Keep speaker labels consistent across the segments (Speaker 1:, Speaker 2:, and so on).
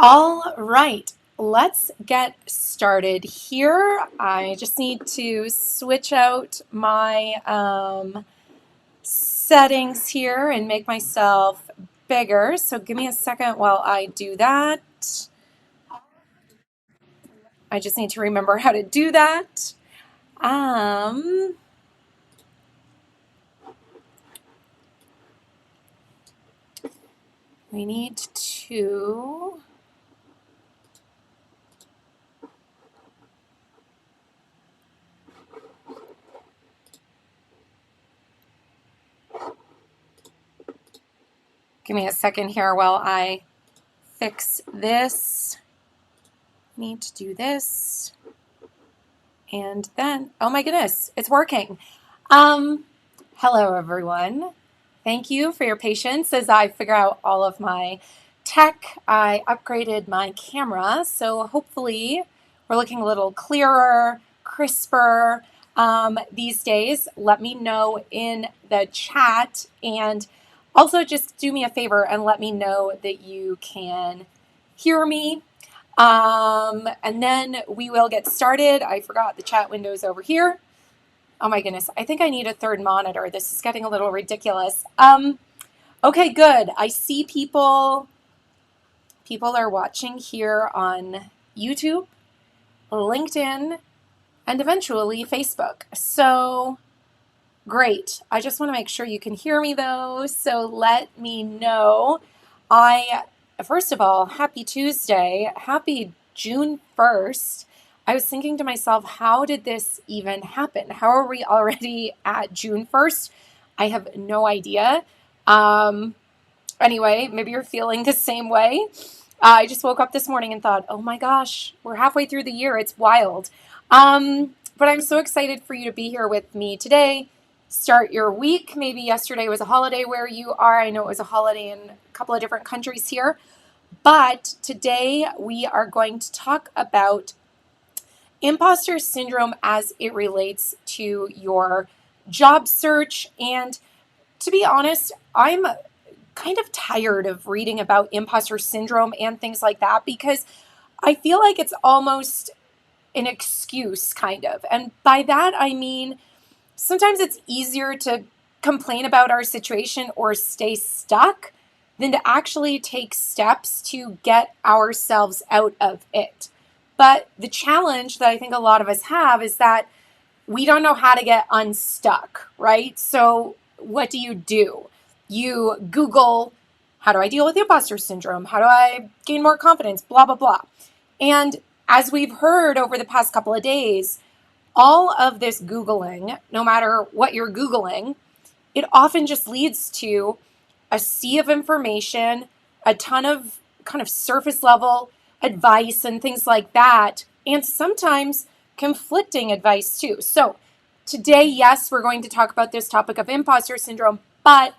Speaker 1: All right, let's get started here. I just need to switch out my settings here and make myself bigger. So give me a second while I do that. I just need to remember how to do that. Um, we need to. Give me a second here while I fix this. Need to do this. And then, oh my goodness, it's working. Um, Hello everyone. Thank you for your patience as I figure out all of my tech. I upgraded my camera, so hopefully we're looking a little clearer, crisper these days. Let me know in the chat, and also just do me a favor and let me know that you can hear me. And then we will get started. I forgot the chat window's over here. Oh my goodness, I think I need a third monitor. This is getting a little ridiculous. Okay, good. I see people are watching here on YouTube, LinkedIn, and eventually Facebook. So great. I just want to make sure you can hear me though. So let me know. First of all, happy Tuesday. Happy June 1st. I was thinking to myself, how did this even happen? How are we already at June 1st? I have no idea. Anyway, maybe you're feeling the same way. I just woke up this morning and thought, oh my gosh, we're halfway through the year. It's wild. But I'm so excited for you to be here with me today. Start your week. Maybe yesterday was a holiday where you are. I know it was a holiday in a couple of different countries here. But today we are going to talk about imposter syndrome as it relates to your job search. And to be honest, I'm kind of tired of reading about imposter syndrome and things like that because I feel like it's almost an excuse, kind of. And by that, I mean, sometimes it's easier to complain about our situation or stay stuck than to actually take steps to get ourselves out of it. But the challenge that I think a lot of us have is that we don't know how to get unstuck, right? So what do? You Google, how do I deal with imposter syndrome? How do I gain more confidence? Blah, blah, blah. And as we've heard over the past couple of days, all of this Googling, no matter what you're Googling, it often just leads to a sea of information, a ton of kind of surface level advice and things like that, and sometimes conflicting advice too. So today, yes, we're going to talk about this topic of imposter syndrome, but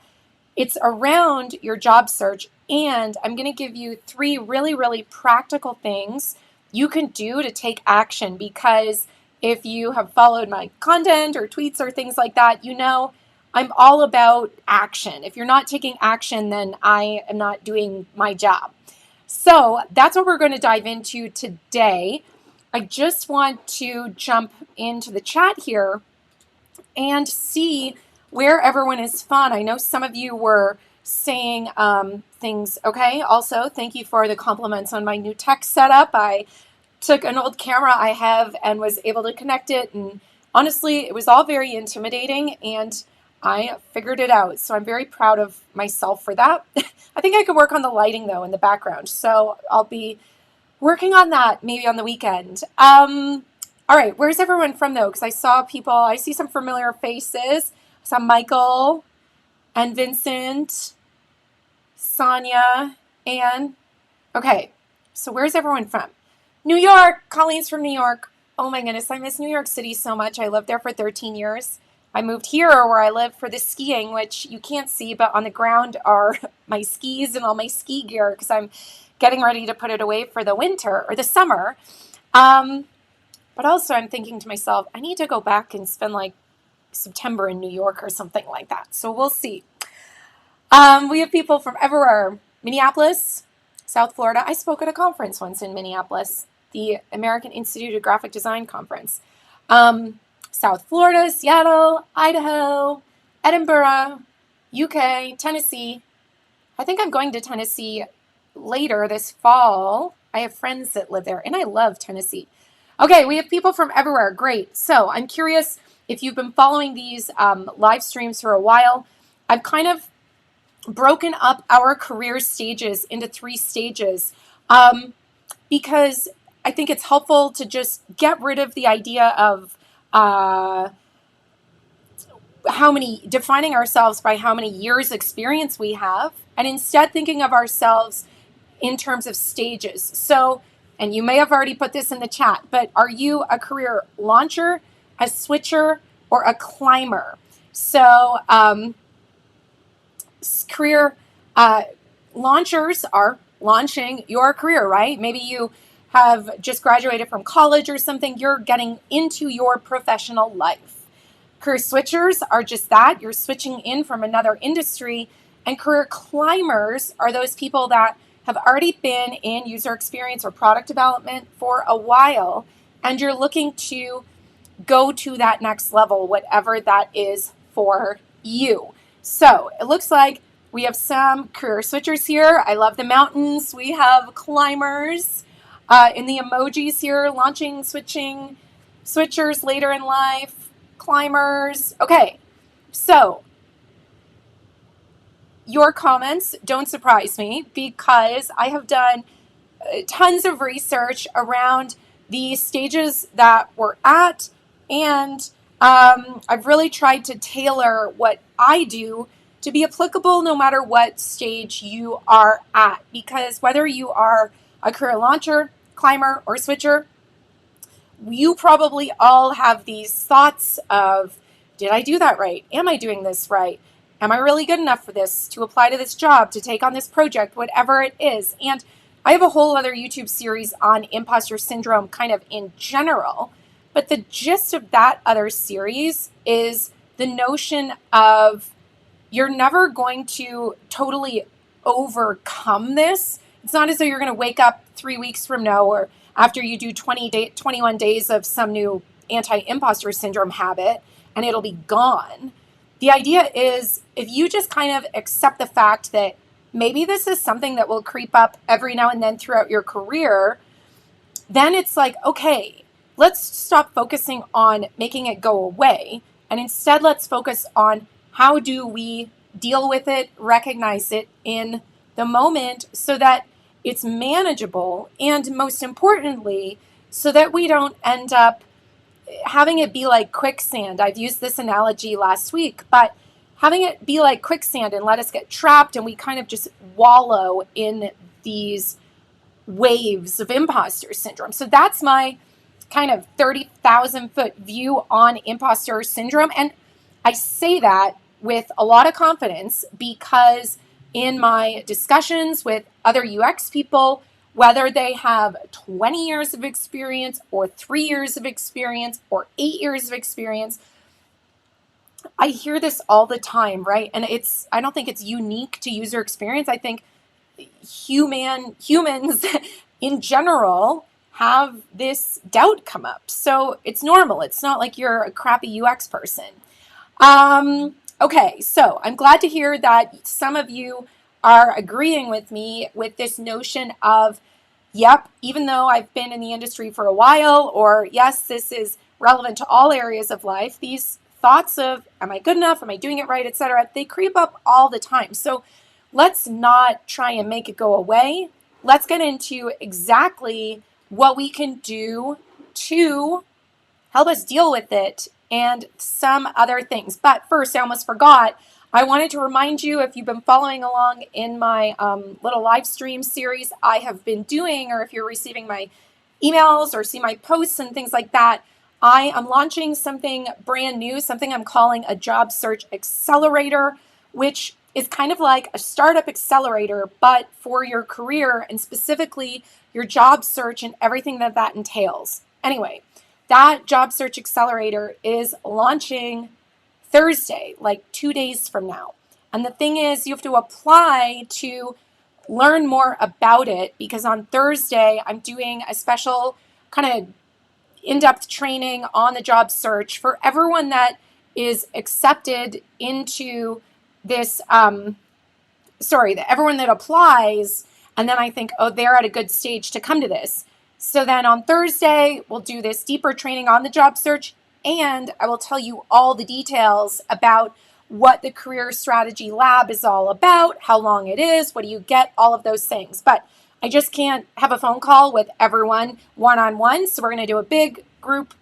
Speaker 1: it's around your job search. And I'm going to give you 3 really, really practical things you can do to take action, because if you have followed my content or tweets or things like that, you know I'm all about action. If you're not taking action, then I am not doing my job. So that's what we're going to dive into today. I just want to jump into the chat here and see where everyone is fun. I know some of you were saying things. Okay. Also, thank you for the compliments on my new tech setup. I took an old camera I have and was able to connect it. And honestly, it was all very intimidating and I figured it out. So I'm very proud of myself for that. I think I could work on the lighting though in the background. So I'll be working on that maybe on the weekend. All right, where's everyone from though? Because I see some familiar faces. I saw Michael and Vincent, Sonia, Anne. Okay, so where's everyone from? New York. Colleen's from New York. Oh my goodness, I miss New York City so much. I lived there for 13 years. I moved here where I live for the skiing, which you can't see, but on the ground are my skis and all my ski gear because I'm getting ready to put it away for the winter or the summer. But also I'm thinking to myself, I need to go back and spend like September in New York or something like that. So we'll see. We have people from everywhere. Minneapolis, South Florida. I spoke at a conference once in Minneapolis, the American Institute of Graphic Design conference. South Florida, Seattle, Idaho, Edinburgh, UK, Tennessee. I think I'm going to Tennessee later this fall. I have friends that live there, and I love Tennessee. Okay, we have people from everywhere. Great. So I'm curious if you've been following these live streams for a while. I've kind of broken up our career stages into 3 stages because I think it's helpful to just get rid of the idea of defining ourselves by how many years experience we have, and instead thinking of ourselves in terms of stages. So, and you may have already put this in the chat, but are you a career launcher, a switcher, or a climber? So, career launchers are launching your career, right? Maybe you have just graduated from college or something. You're getting into your professional life. Career switchers are just that. You're switching in from another industry. And career climbers are those people that have already been in user experience or product development for a while, and you're looking to go to that next level, whatever that is for you. So it looks like we have some career switchers here. I love the mountains. We have climbers in the emojis here, launching, switching, switchers later in life, climbers. Okay, so your comments don't surprise me because I have done tons of research around the stages that we're at, and I've really tried to tailor what I do to be applicable no matter what stage you are at, because whether you are a career launcher, climber, or switcher, you probably all have these thoughts of, did I do that right? Am I doing this right? Am I really good enough for this, to apply to this job, to take on this project, whatever it is? And I have a whole other YouTube series on imposter syndrome kind of in general, but the gist of that other series is the notion of you're never going to totally overcome this. It's not as though you're going to wake up 3 weeks from now or after you do 21 days of some new anti-imposter syndrome habit and it'll be gone. The idea is if you just kind of accept the fact that maybe this is something that will creep up every now and then throughout your career, then it's like, okay, let's stop focusing on making it go away. And instead, let's focus on how do we deal with it, recognize it in the moment so that it's manageable, and most importantly, so that we don't end up having it be like quicksand. I've used this analogy last week, but having it be like quicksand and let us get trapped and we kind of just wallow in these waves of imposter syndrome. So that's my kind of 30,000 foot view on imposter syndrome. And I say that with a lot of confidence because in my discussions with other UX people, whether they have 20 years of experience or 3 years of experience or 8 years of experience, I hear this all the time, right? And I don't think it's unique to user experience. I think humans in general have this doubt come up. So it's normal. It's not like you're a crappy UX person. Okay, so I'm glad to hear that some of you are agreeing with me with this notion of, yep, even though I've been in the industry for a while, or yes, this is relevant to all areas of life, these thoughts of, am I good enough? Am I doing it right? Etc. They creep up all the time. So let's not try and make it go away. Let's get into exactly what we can do to help us deal with it and some other things. But first, I almost forgot. I wanted to remind you, if you've been following along in my little live stream series I have been doing, or if you're receiving my emails or see my posts and things like that, I am launching something brand new, something I'm calling a job search accelerator, which is kind of like a startup accelerator, but for your career and specifically your job search and everything that that entails. Anyway, that job search accelerator is launching Thursday, like 2 days from now. And the thing is, you have to apply to learn more about it, because on Thursday I'm doing a special kind of in-depth training on the job search for everyone that is accepted into this everyone that applies, and then I think, oh, they're at a good stage to come to this. So then on Thursday, we'll do this deeper training on the job search, and I will tell you all the details about what the Career Strategy Lab is all about, how long it is, what do you get, all of those things. But I just can't have a phone call with everyone one-on-one, so we're going to do a big group,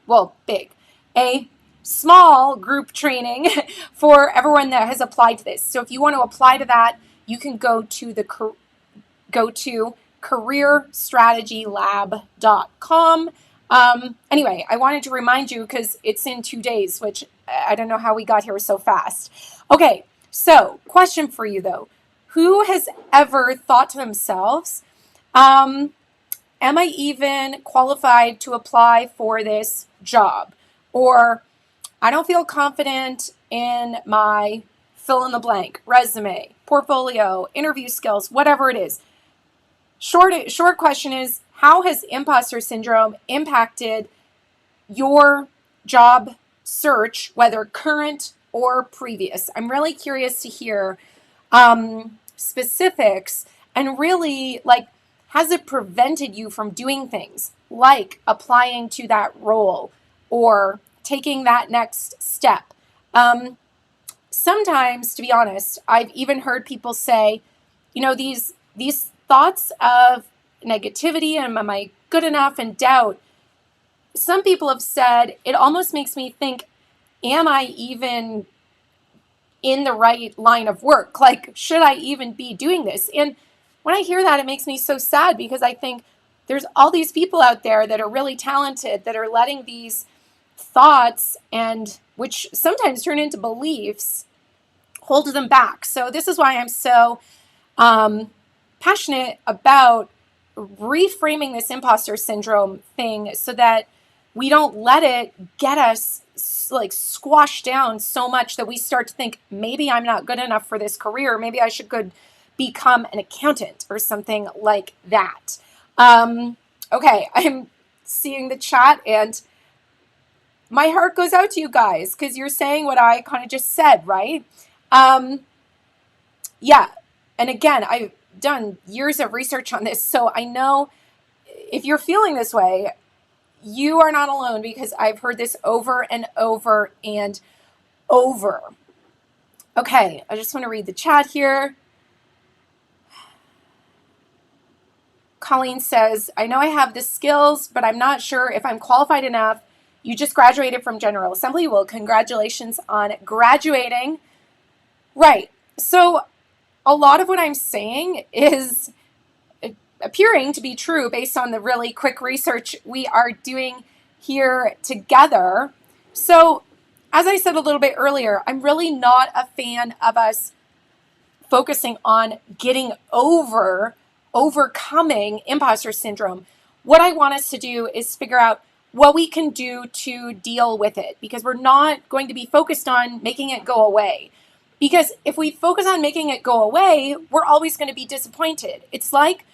Speaker 1: a small group training for everyone that has applied to this. So if you want to apply to that, you can go to careerstrategylab.com. Anyway, I wanted to remind you because it's in 2 days, which I don't know how we got here so fast. Okay, so question for you though. Who has ever thought to themselves, am I even qualified to apply for this job? Or I don't feel confident in my fill in the blank, resume, portfolio, interview skills, whatever it is. Short question is, how has imposter syndrome impacted your job search, whether current or previous? I'm really curious to hear specifics, and really, like, has it prevented you from doing things like applying to that role or taking that next step? Sometimes, to be honest, I've even heard people say, these thoughts of negativity and am I good enough and doubt. Some people have said it almost makes me think, am I even in the right line of work? Like, should I even be doing this? And when I hear that, it makes me so sad, because I think there's all these people out there that are really talented, that are letting these thoughts, and which sometimes turn into beliefs, hold them back. So this is why I'm so passionate about reframing this imposter syndrome thing, so that we don't let it get us like squashed down so much that we start to think, maybe I'm not good enough for this career. Maybe I should become an accountant or something like that. Okay, I'm seeing the chat, and my heart goes out to you guys, because you're saying what I kind of just said, right? Yeah. And again, I've done years of research on this, so I know if you're feeling this way, you are not alone, because I've heard this over and over and over. Okay, I just want to read the chat here. Colleen says, I know I have the skills, but I'm not sure if I'm qualified enough. You just graduated from General Assembly. Well, congratulations on graduating. Right. So a lot of what I'm saying is appearing to be true based on the really quick research we are doing here together. So, as I said a little bit earlier, I'm really not a fan of us focusing on overcoming imposter syndrome. What I want us to do is figure out what we can do to deal with it, because we're not going to be focused on making it go away. Because if we focus on making it go away, we're always going to be disappointed. It's like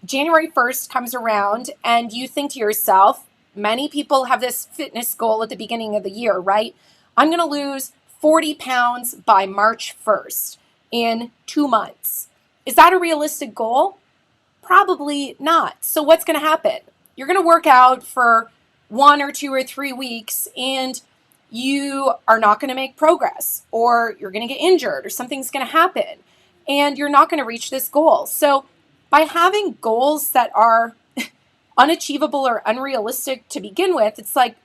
Speaker 1: January 1st comes around and you think to yourself, many people have this fitness goal at the beginning of the year, right? I'm going to lose 40 pounds by March 1st in 2 months. Is that a realistic goal? Probably not. So what's going to happen? You're going to work out for 1 or 2 or 3 weeks, and you are not going to make progress, or you're going to get injured, or something's going to happen, and you're not going to reach this goal. So by having goals that are unachievable or unrealistic to begin with, it's like,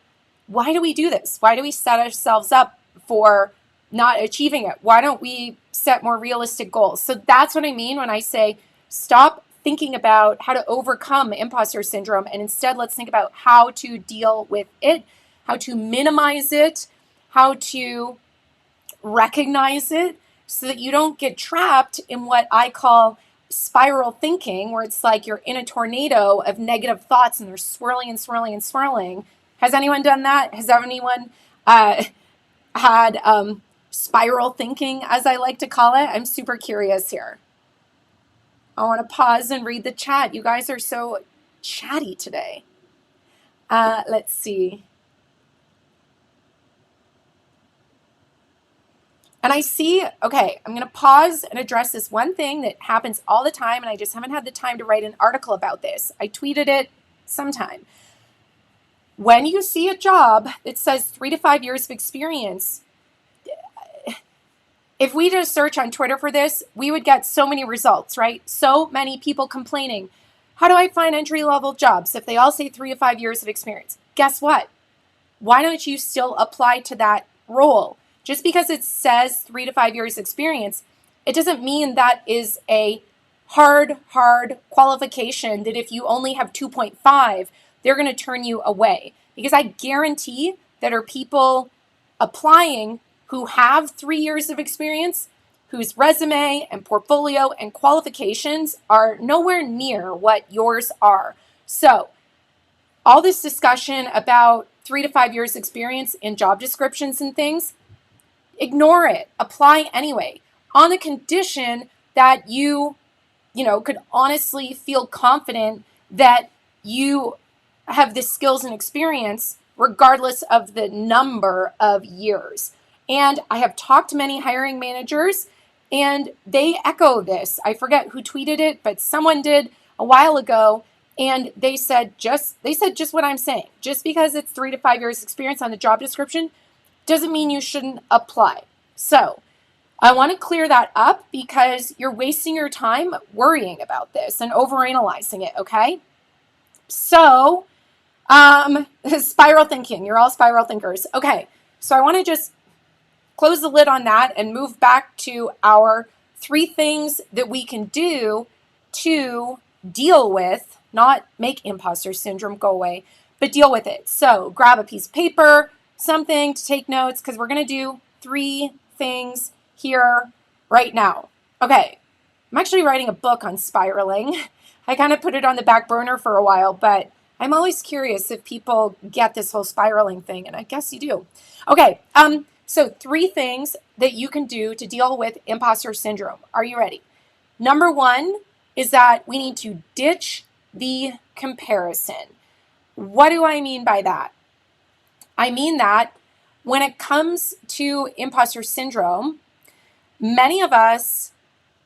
Speaker 1: why do we do this? Why do we set ourselves up for not achieving it? Why don't we set more realistic goals? So that's what I mean when I say stop thinking about how to overcome imposter syndrome, and instead let's think about how to deal with it, how to minimize it, how to recognize it, so that you don't get trapped in what I call spiral thinking, where it's like you're in a tornado of negative thoughts and they're swirling and swirling and swirling. Has anyone done that? Has anyone had spiral thinking, as I like to call it? I'm super curious here. I want to pause and read the chat. You guys are so chatty today. Let's see. And I see, okay, I'm going to pause and address this one thing that happens all the time, and I just haven't had the time to write an article about this. I tweeted it sometime. When you see a job that says 3 to 5 years of experience, if we did a search on Twitter for this, we would get so many results, right? So many people complaining. How do I find entry-level jobs if they all say 3 to 5 years of experience? Guess what? Why don't you still apply to that role? Just because it says 3 to 5 years experience, it doesn't mean that is a hard qualification that if you only have 2.5, they're going to turn you away. Because I guarantee that are people applying who have 3 years of experience, whose resume and portfolio and qualifications are nowhere near what yours are. So all this discussion about 3 to 5 years experience in job descriptions and things, ignore it. Apply anyway, on the condition that you could honestly feel confident that you have the skills and experience regardless of the number of years. And I have talked to many hiring managers and they echo this. I forget who tweeted it, but someone did a while ago. And they said just what I'm saying. Just because it's 3 to 5 years experience on the job description doesn't mean you shouldn't apply. So I want to clear that up because you're wasting your time worrying about this and overanalyzing it, okay? So, spiral thinking. You're all spiral thinkers. Okay, so I want to just close the lid on that and move back to our 3 things that we can do to deal with, not make imposter syndrome go away, but deal with it. So grab a piece of paper, something to take notes, because we're going to do 3 things here right now. Okay, I'm actually writing a book on spiraling. I kind of put it on the back burner for a while, but I'm always curious if people get this whole spiraling thing, and I guess you do. Okay, so 3 things that you can do to deal with imposter syndrome. Are you ready? Number 1 is that we need to ditch the comparison. What do I mean by that? I mean that when it comes to imposter syndrome, many of us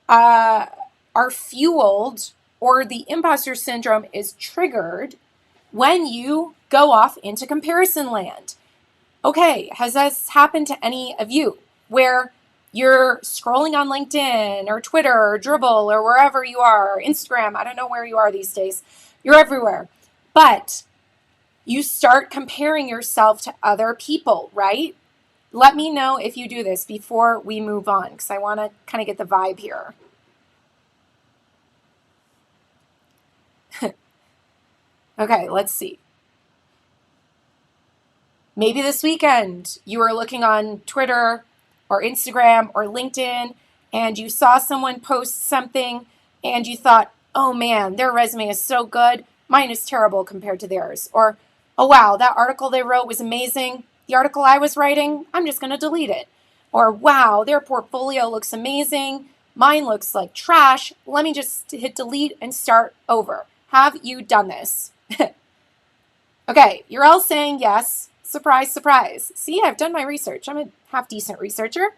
Speaker 1: are fueled, or the imposter syndrome is triggered when you go off into comparison land. Okay, has this happened to any of you where you're scrolling on LinkedIn or Twitter or Dribble or wherever you are, or Instagram, I don't know where you are these days, you're everywhere, but you start comparing yourself to other people, right? Let me know if you do this before we move on, because I want to kind of get the vibe here. Okay, let's see. Maybe this weekend you were looking on Twitter or Instagram or LinkedIn and you saw someone post something and you thought, oh man, their resume is so good. Mine is terrible compared to theirs. Or, oh wow, that article they wrote was amazing. The article I was writing, I'm just going to delete it. Or, wow, their portfolio looks amazing. Mine looks like trash. Let me just hit delete and start over. Have you done this? Okay, you're all saying yes. Surprise, surprise. See, I've done my research. I'm a half decent researcher.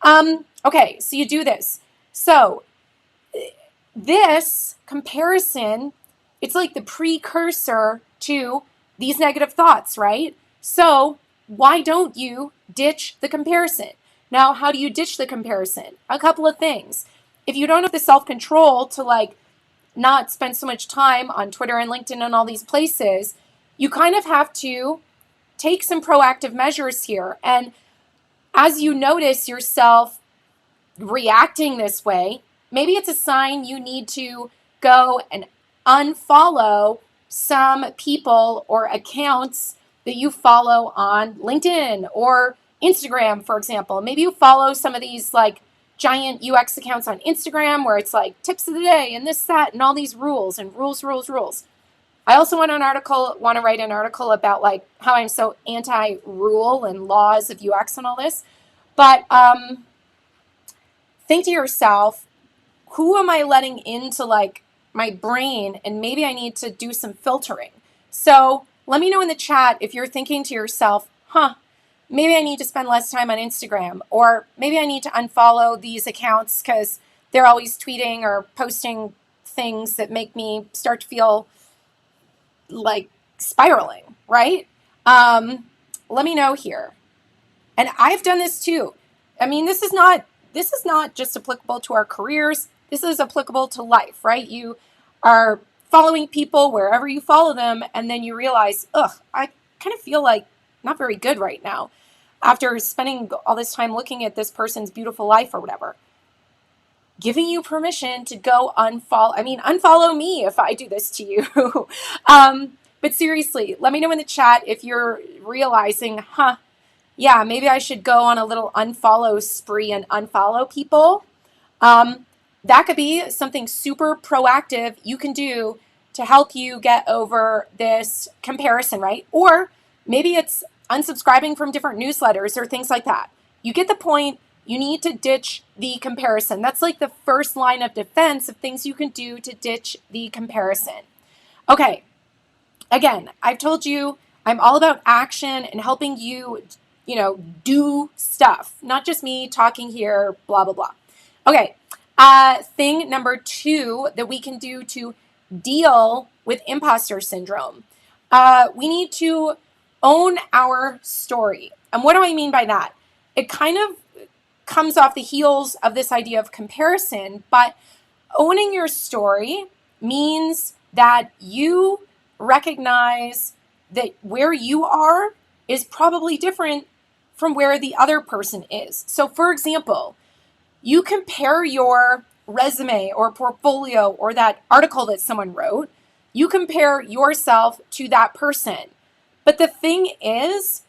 Speaker 1: Okay, so you do this. So this comparison, it's like the precursor to these negative thoughts, right? So why don't you ditch the comparison? Now, how do you ditch the comparison? A couple of things. If you don't have the self-control to not spend so much time on Twitter and LinkedIn and all these places, you kind of have to take some proactive measures here. And as you notice yourself reacting this way, maybe it's a sign you need to go and unfollow some people or accounts that you follow on LinkedIn or Instagram, for example. Maybe you follow some of these giant UX accounts on Instagram where it's tips of the day and this, that, and all these rules and rules. I also want to write an article about how I'm so anti-rule and laws of UX and all this. But think to yourself, who am I letting into like my brain? And maybe I need to do some filtering. So let me know in the chat if you're thinking to yourself, maybe I need to spend less time on Instagram, or maybe I need to unfollow these accounts because they're always tweeting or posting things that make me start to feel like spiraling, right? Let me know here. And I've done this too. I mean, this is not just applicable to our careers. This is applicable to life, right? You are following people wherever you follow them, and then you realize, I kind of feel like not very good right now after spending all this time looking at this person's beautiful life or whatever. Giving you permission to go unfollow me if I do this to you. But seriously, let me know in the chat if you're realizing, yeah, maybe I should go on a little unfollow spree and unfollow people. That could be something super proactive you can do to help you get over this comparison, right? Or maybe it's unsubscribing from different newsletters or things like that. You get the point. You need to ditch the comparison. That's like the first line of defense of things you can do to ditch the comparison. Okay, again, I've told you I'm all about action and helping you, do stuff, not just me talking here, blah, blah, blah. Okay, thing number 2 that we can do to deal with imposter syndrome. We need to own our story. And what do I mean by that? It kind of comes off the heels of this idea of comparison, but owning your story means that you recognize that where you are is probably different from where the other person is. So for example, you compare your resume or portfolio or that article that someone wrote, you compare yourself to that person. But the thing is,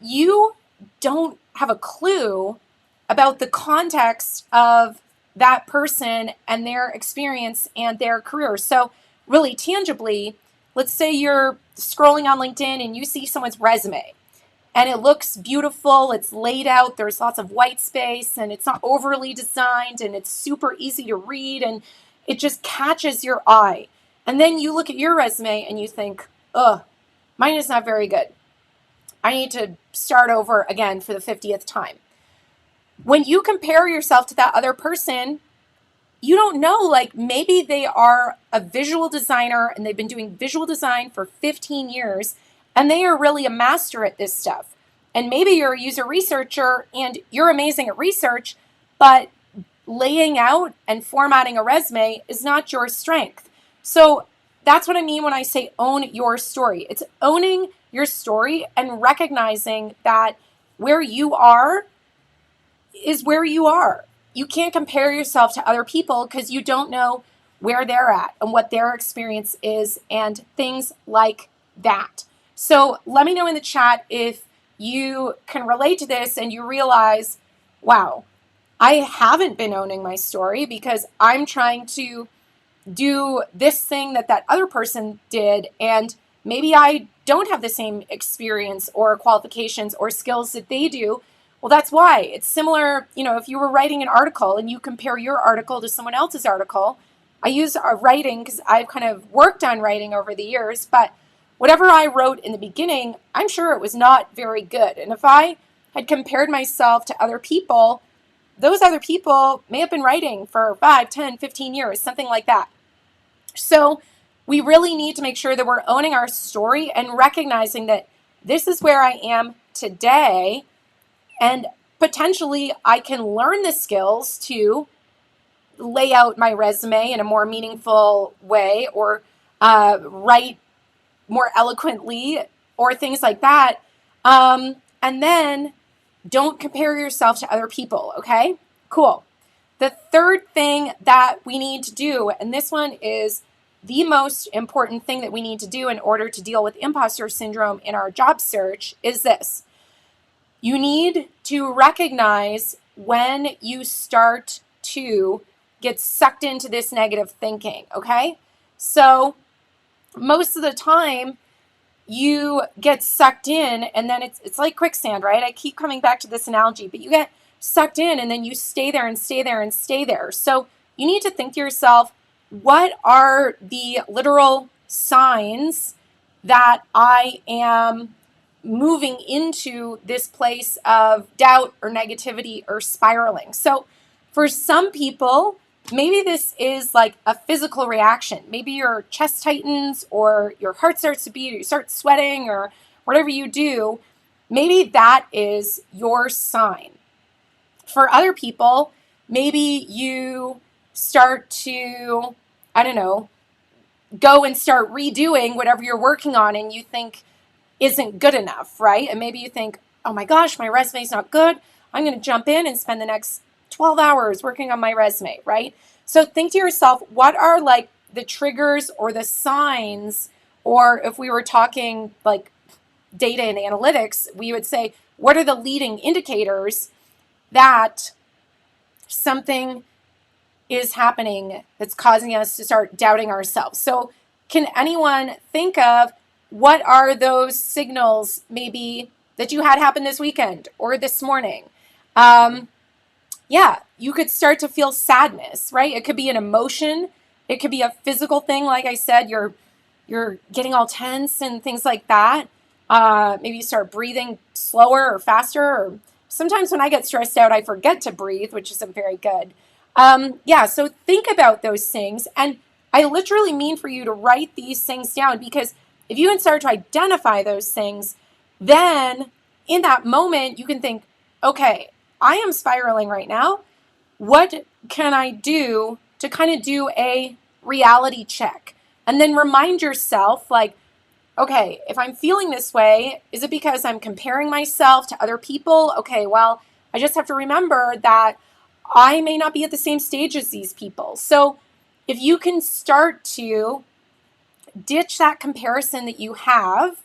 Speaker 1: you don't have a clue about the context of that person and their experience and their career. So really tangibly, let's say you're scrolling on LinkedIn and you see someone's resume and it looks beautiful, it's laid out, there's lots of white space and it's not overly designed and it's super easy to read and it just catches your eye. And then you look at your resume and you think, mine is not very good. I need to start over again for the 50th time. When you compare yourself to that other person, you don't know, like maybe they are a visual designer and they've been doing visual design for 15 years and they are really a master at this stuff. And maybe you're a user researcher and you're amazing at research, but laying out and formatting a resume is not your strength. So that's what I mean when I say own your story. It's owning your story and recognizing that where you are is where you are. You can't compare yourself to other people because you don't know where they're at and what their experience is and things like that. So let me know in the chat if you can relate to this and you realize, wow, I haven't been owning my story because I'm trying to do this thing that other person did, and maybe I don't have the same experience or qualifications or skills that they do. Well, that's why. It's similar, if you were writing an article and you compare your article to someone else's article. I use writing because I've kind of worked on writing over the years, but whatever I wrote in the beginning, I'm sure it was not very good. And if I had compared myself to other people, those other people may have been writing for 5, 10, 15 years, something like that. So we really need to make sure that we're owning our story and recognizing that this is where I am today. And potentially I can learn the skills to lay out my resume in a more meaningful way or write more eloquently or things like that. And then don't compare yourself to other people, okay? Cool. The third thing that we need to do, and this one is the most important thing that we need to do in order to deal with imposter syndrome in our job search, is this. You need to recognize when you start to get sucked into this negative thinking, okay? So most of the time you get sucked in and then it's like quicksand, right? I keep coming back to this analogy, but you get sucked in and then you stay there and stay there and stay there. So you need to think to yourself, what are the literal signs that I am moving into this place of doubt or negativity or spiraling? So for some people, maybe this is like a physical reaction. Maybe your chest tightens or your heart starts to beat or you start sweating or whatever you do. Maybe that is your sign. For other people, maybe you start to, I don't know, go and start redoing whatever you're working on and you think isn't good enough, right? And maybe you think, oh my gosh, my resume's not good. I'm going to jump in and spend the next 12 hours working on my resume, right? So think to yourself, what are like the triggers or the signs, or if we were talking like data and analytics, we would say, what are the leading indicators that something is happening that's causing us to start doubting ourselves? So can anyone think of what are those signals maybe that you had happen this weekend or this morning? Yeah, you could start to feel sadness, right? It could be an emotion. It could be a physical thing. Like I said, you're getting all tense and things like that. Maybe you start breathing slower or faster. Or sometimes when I get stressed out, I forget to breathe, which isn't very good. Yeah, so think about those things. And I literally mean for you to write these things down, because if you can start to identify those things, then in that moment, you can think, okay, I am spiraling right now. What can I do to kind of do a reality check? And then remind yourself, like, okay, if I'm feeling this way, is it because I'm comparing myself to other people? Okay, well, I just have to remember that I may not be at the same stage as these people. So if you can start to ditch that comparison that you have,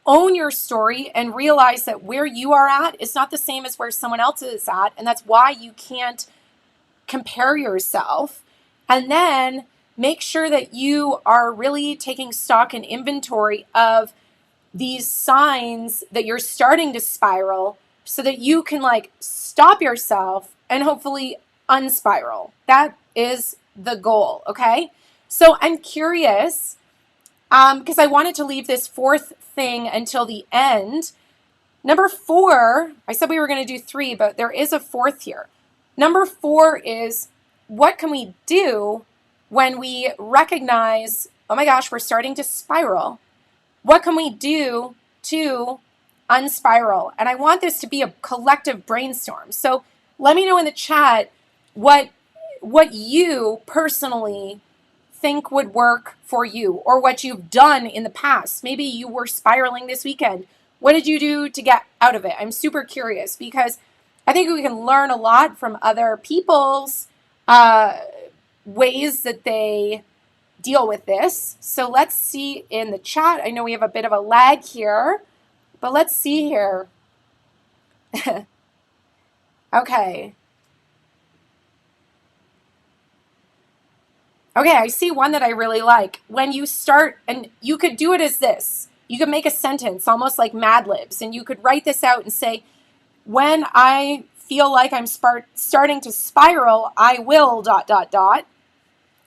Speaker 1: own your story, and realize that where you are at is not the same as where someone else is at. And that's why you can't compare yourself. And then make sure that you are really taking stock and inventory of these signs that you're starting to spiral, so that you can like stop yourself and hopefully unspiral. That is the goal. Okay. So I'm curious, because I wanted to leave this fourth thing until the end. Number 4, I said we were going to do 3, but there is a fourth here. Number 4 is, what can we do when we recognize, oh my gosh, we're starting to spiral? What can we do to unspiral? And I want this to be a collective brainstorm. So let me know in the chat what you personally think would work for you, or what you've done in the past. Maybe you were spiraling this weekend. What did you do to get out of it? I'm super curious, because I think we can learn a lot from other people's ways that they deal with this. So let's see in the chat. I know we have a bit of a lag here, but let's see here. Okay. Okay, I see one that I really like. When you start, and you could do it as this. You could make a sentence, almost like Mad Libs, and you could write this out and say, when I feel like I'm starting to spiral, I will ...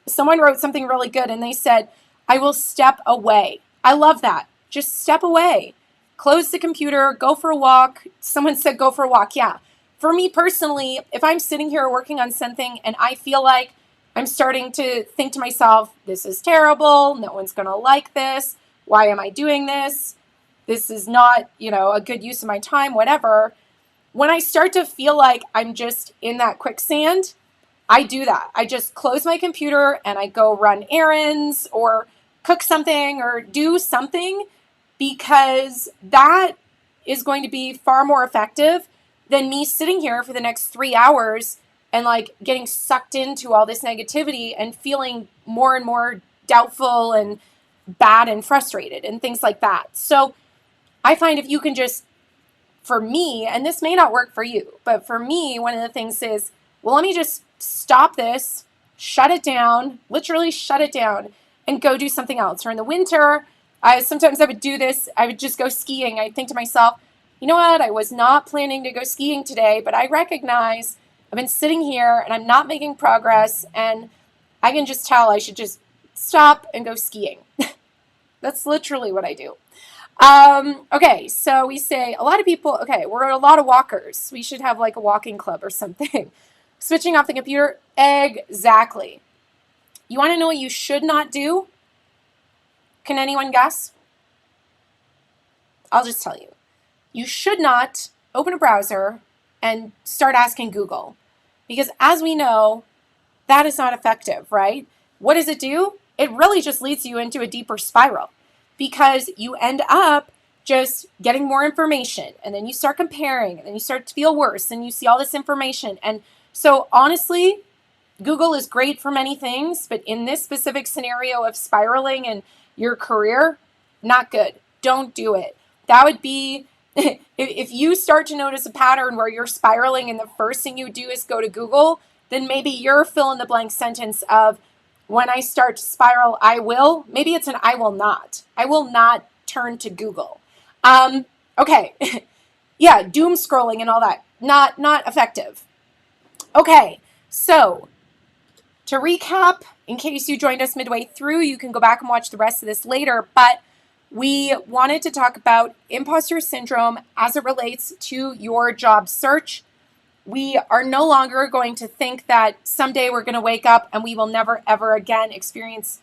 Speaker 1: Someone wrote something really good, and they said, I will step away. I love that. Just step away. Close the computer, go for a walk. Someone said go for a walk. Yeah. For me personally, if I'm sitting here working on something and I feel like I'm starting to think to myself, this is terrible. No one's going to like this. Why am I doing this? This is not, a good use of my time, whatever. When I start to feel like I'm just in that quicksand, I do that. I just close my computer and I go run errands or cook something or do something, because that is going to be far more effective than me sitting here for the next 3 hours and like getting sucked into all this negativity and feeling more and more doubtful and bad and frustrated and things like that. So I find if you can just, for me, and this may not work for you, but for me, one of the things is, well, let me just stop this, shut it down, literally shut it down, and go do something else. Or in the winter, sometimes I would do this. I would just go skiing. I'd think to myself, you know what? I was not planning to go skiing today, but I recognize, I've been sitting here and I'm not making progress, and I can just tell I should just stop and go skiing. That's literally what I do. Okay, so we say a lot of people, okay, we're a lot of walkers. We should have like a walking club or something. Switching off the computer, exactly. You want to know what you should not do? Can anyone guess? I'll just tell you. You should not open a browser and start asking Google. Because as we know, that is not effective, right? What does it do? It really just leads you into a deeper spiral, because you end up just getting more information, and then you start comparing, and then you start to feel worse, and you see all this information. And so honestly, Google is great for many things, but in this specific scenario of spiraling in your career, not good. Don't do it. That would be, if you start to notice a pattern where you're spiraling and the first thing you do is go to Google, then maybe your fill in the blank sentence of, when I start to spiral, I will. Maybe it's an I will not. I will not turn to Google. Okay. Yeah, doom scrolling and all that. Not effective. Okay, so to recap, in case you joined us midway through, you can go back and watch the rest of this later, but we wanted to talk about imposter syndrome as it relates to your job search. We are no longer going to think that someday we're going to wake up and we will never, ever again experience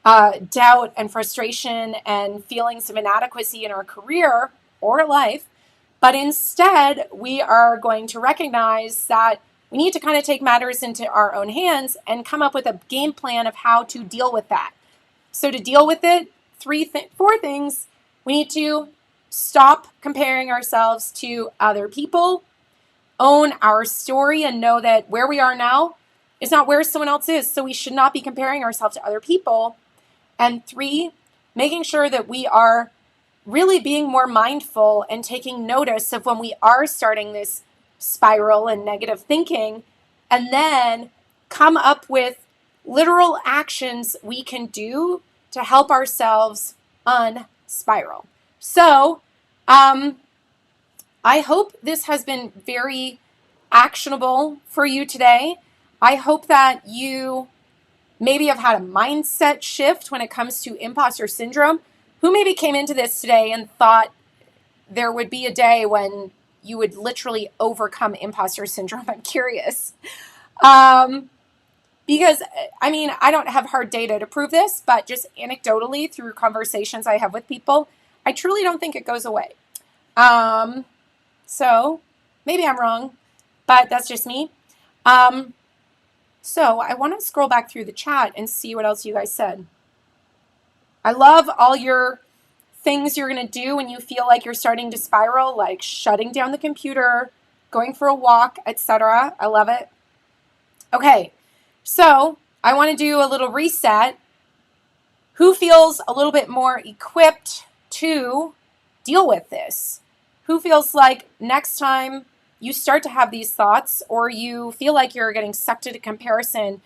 Speaker 1: doubt and frustration and feelings of inadequacy in our career or life. But instead, we are going to recognize that we need to kind of take matters into our own hands and come up with a game plan of how to deal with that. So to deal with it, four things. We need to stop comparing ourselves to other people, own our story, and know that where we are now is not where someone else is. So we should not be comparing ourselves to other people. And 3, making sure that we are really being more mindful and taking notice of when we are starting this spiral and negative thinking, and then come up with literal actions we can do to help ourselves unspiral. So, I hope this has been very actionable for you today. I hope that you maybe have had a mindset shift when it comes to imposter syndrome. Who maybe came into this today and thought there would be a day when you would literally overcome imposter syndrome? I'm curious. Because, I mean, I don't have hard data to prove this, but just anecdotally through conversations I have with people, I truly don't think it goes away. So maybe I'm wrong, but that's just me. So I want to scroll back through the chat and see what else you guys said. I love all your things you're going to do when you feel like you're starting to spiral, like shutting down the computer, going for a walk, etc. I love it. Okay, so I want to do a little reset. Who feels a little bit more equipped to deal with this? Who feels like next time you start to have these thoughts or you feel like you're getting sucked into comparison,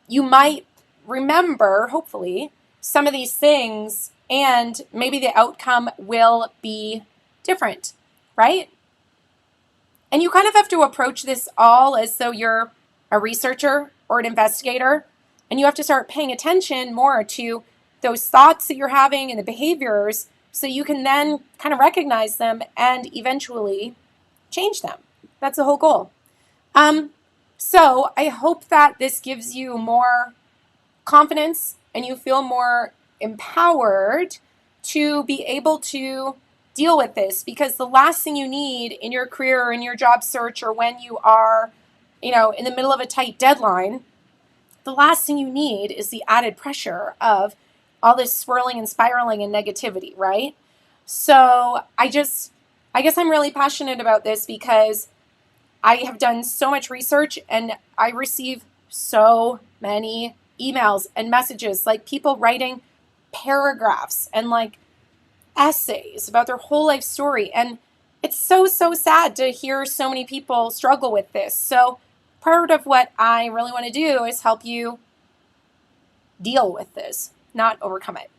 Speaker 1: you might remember, hopefully, some of these things, and maybe the outcome will be different, right? And you kind of have to approach this all as though you're a researcher or an investigator, and you have to start paying attention more to those thoughts that you're having and the behaviors, so you can then kind of recognize them and eventually change them. That's the whole goal. So I hope that this gives you more confidence and you feel more empowered to be able to deal with this, because the last thing you need in your career or in your job search, or when you are, in the middle of a tight deadline, the last thing you need is the added pressure of all this swirling and spiraling and negativity, right? So I guess I'm really passionate about this because I have done so much research and I receive so many emails and messages, like people writing paragraphs and like essays about their whole life story. And it's so sad to hear so many people struggle with this. So part of what I really want to do is help you deal with this, not overcome it.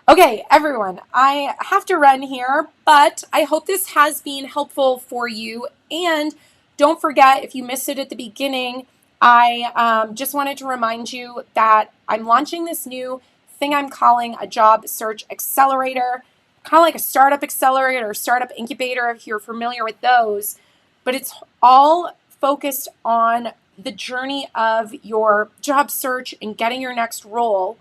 Speaker 1: Okay, everyone, I have to run here, but I hope this has been helpful for you. And don't forget, if you missed it at the beginning, I just wanted to remind you that I'm launching this new thing I'm calling a job search accelerator, kind of like a startup accelerator or startup incubator if you're familiar with those. But it's all focused on the journey of your job search and getting your next role.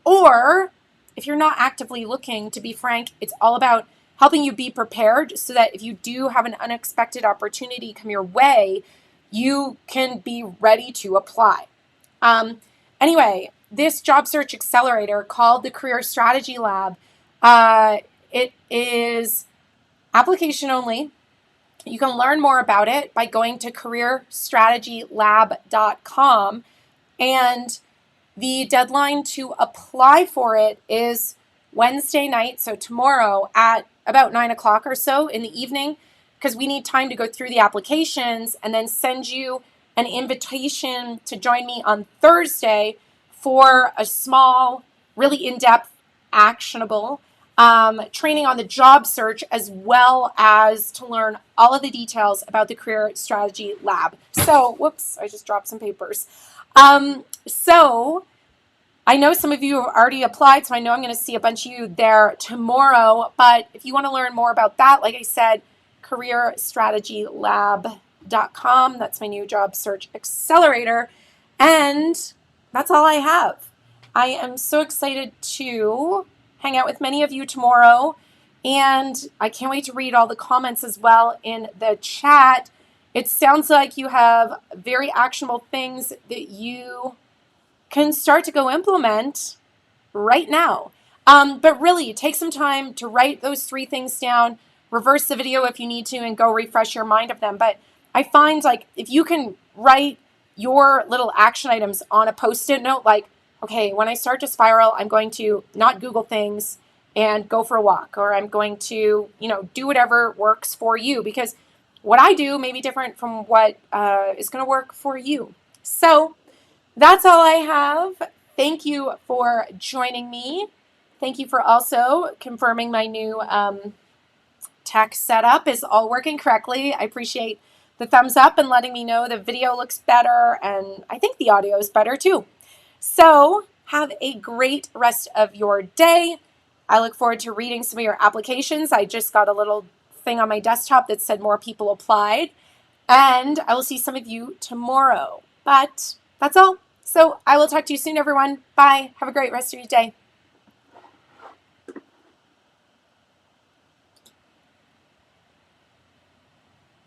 Speaker 1: Or if you're not actively looking, to be frank, it's all about helping you be prepared so that if you do have an unexpected opportunity come your way, you can be ready to apply. Anyway, this job search accelerator called the Career Strategy Lab, it is application only. You can learn more about it by going to careerstrategylab.com, and the deadline to apply for it is Wednesday night, so tomorrow at about 9 o'clock or so in the evening, because we need time to go through the applications and then send you an invitation to join me on Thursday for a small, really in-depth, actionable training on the job search, as well as to learn all of the details about the Career Strategy Lab. So, whoops, I just dropped some papers. So I know some of you have already applied, so I know I'm going to see a bunch of you there tomorrow. But if you want to learn more about that, like I said, careerstrategylab.com. That's my new job search accelerator. And that's all I have. I am so excited to hang out with many of you tomorrow. And I can't wait to read all the comments as well in the chat. It sounds like you have very actionable things that you can start to go implement right now. But really, take some time to write those 3 things down, reverse the video if you need to, and go refresh your mind of them. But I find, like, if you can write your little action items on a Post-it note, like, okay, when I start to spiral, I'm going to not Google things and go for a walk, or I'm going to, do whatever works for you, because what I do may be different from what is going to work for you. So that's all I have. Thank you for joining me. Thank you for also confirming my new tech setup is all working correctly. I appreciate the thumbs up and letting me know the video looks better, and I think the audio is better too. So have a great rest of your day. I look forward to reading some of your applications. I just got a little thing on my desktop that said more people applied, and I will see some of you tomorrow. But that's all. So I will talk to you soon, everyone. Bye. Have a great rest of your day.